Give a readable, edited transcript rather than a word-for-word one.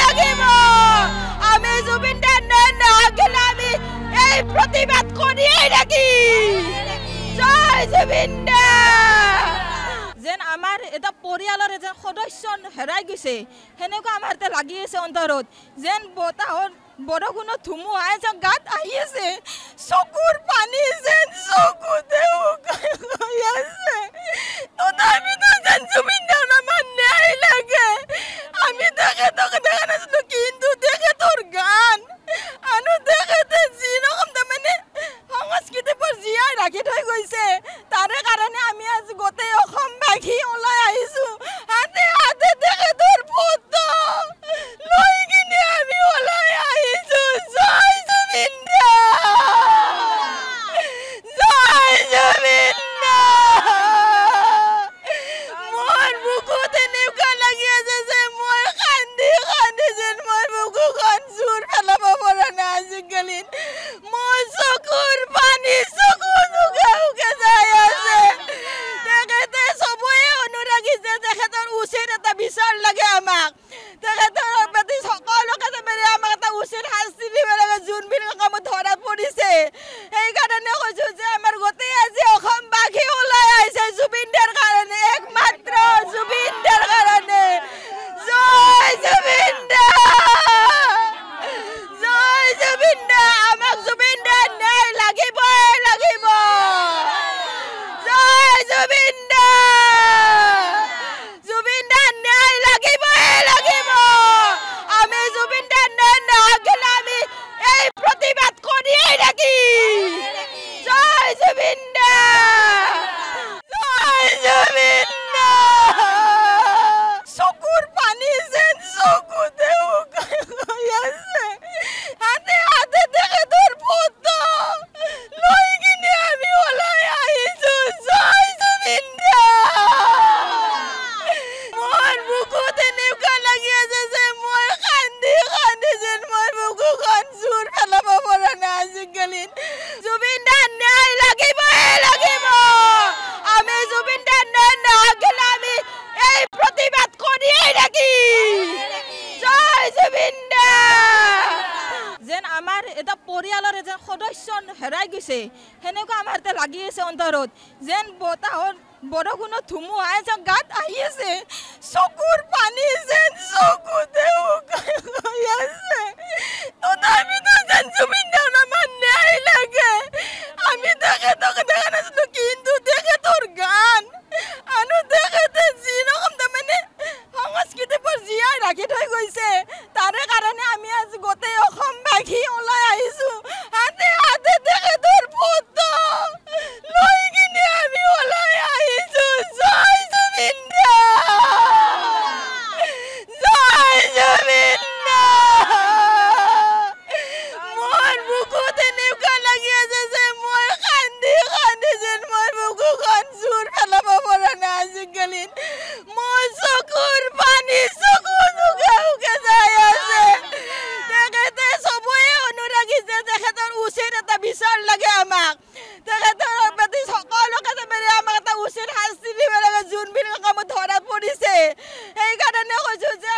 লাগিব আমি জুবিন দাৰ নাগিলে আমি এই প্ৰতিবাদ কৰিয়েই থাকিম জয় জুবিন দা যেন আমাৰ এটা পৰিয়ালৰ এজন সদস্য হেৰাই গৈছে হেনেকুৱা আমাৰ এটা লাগি আছে অন্তৰত যেন বতাহৰ বৰষুণৰ ধুমুহাই যেন গাত আহি আছে চকুৰ পানী যেন চকুতে শুকাই আছে তথাপিতো যেন জুবিন দাৰ আমাৰ ন্যায় লাগে আমি তেখেতক দেখা নাছিলো কিন্তু তেখেতৰ গান আৰু তেখেতে যিৰকম তাৰমানে সংস্কৃতিবোৰ জীয়াই ৰাখি থৈ গৈছে তাৰে কাৰণে আমি আজি গোটেই অসমবাসী ওলাই আহিছো হাতে হাতে তেখেতৰ ফটো লৈ কিনে আমি ওলাই আহিছো জয় জুবিন দা জয় জুবিন দা মোৰ বুকুত এনেকুৱা লাগি আছে যে মই কান্দি কান্দি যেন মোৰ বুকুখন জোৰ পেলাব পৰা নাই আজিকালি মোৰ চকুৰ পানী চকু শুকে শুকে যাই আছে তেখেতে চবৰে অনুৰাগী যে তেখেতৰ উচিত এটা বিচাৰ লাগে আমাক তেখেতৰ প্ৰতি সকলোকে তাৰমানে আমাক এটা উচিত শাস্তি দিব লাগে যোনবিলাক কামত ধৰা পৰিছে সেইকাৰণে কৈছো যে আমাৰ গোটেই আজি অসমবাসী ওলাই আহিছে জুবিন দাৰ কাৰণে একমাত্ৰ জুবিন দাৰ কাৰণে জয় জুবিন দা জয় জুবিন দা আমাক জুবিন দাৰ ন্যায় লাগিবই লাগিব জয় জুবিন দা জুবিন দাৰ ন্যায় লাগিবই লাগিব আমি জুবিন দাৰ ন্যায় নাগিলে আমি এই প্ৰতিবাদ কৰিয়েই থাকিম জয় জুবিন দা জয় জুবিন দা চকুৰ পানী যেন চকুতে শুকাই আছে হাতে হাতে তেখেতৰ ফটো লৈ কিনে আমি ওলাই আহিছো জয় জুবিন দা মোৰ বুকুত এনেকুৱা লাগি আছে যে মই কান্দি কান্দি যেন মোৰ বুকুখন জোৰ পেলাব পৰা নাই আজিকালি জুবিন দাৰ ন্যায় লাগিবই লাগিব আমি জুবিন দাৰ ন্যায় নাগিলে আমি এই প্ৰতিবাদ কৰিয়েই থাকিম জয় জুবিন দা যেন আমাৰ এটা পৰিয়ালৰ এজন সদস্য হেৰাই গৈছে হেনেকুৱা আমাৰ এটা লাগি আছে অন্তৰত যেন বতাহৰ বৰষুণৰ ধুমুহাই যেন গাত আহি আছে চকুৰ পানী যেন চকুতে শুকাই আছে তথাপিতো যেন জুবিন দাৰ আমাৰ ন্যায় লাগে আমি তেখেতক দেখা নাছিলো কিন্তু তেখেতৰ গান আৰু তেখেতে যিৰকম তাৰমানে সংস্কৃতিবোৰ জীয়াই ৰাখি থৈ গৈছে তাৰে কাৰণে আমি আজি গোটেই অসমবাসী ওলাই আহিছো হাতে হাতে তেখেতৰ ফটো লৈ কিনে আমি ওলাই আহিছো জয় জুবিন দা জয় জুবিন দা মোৰ বুকুত এনেকুৱা লাগি আছে যে মই কান্দি কান্দি যেন মোৰ বুকুখন জোৰ পেলাব পৰা নাই আজিকালি মোৰ চকুৰ পানী চকু শুকে শুকে যাই আছে তেখেতে চবৰে অনুৰাগী যে তেখেতৰ উচিত এটা বিচাৰ লাগে আমাক তেখেতৰ প্ৰতি সকলোকে তাৰমানে আমাক এটা উচিত শাস্তি দিব লাগে যোনবিলাক কামত ধৰা পৰিছে সেইকাৰণে কৈছো যে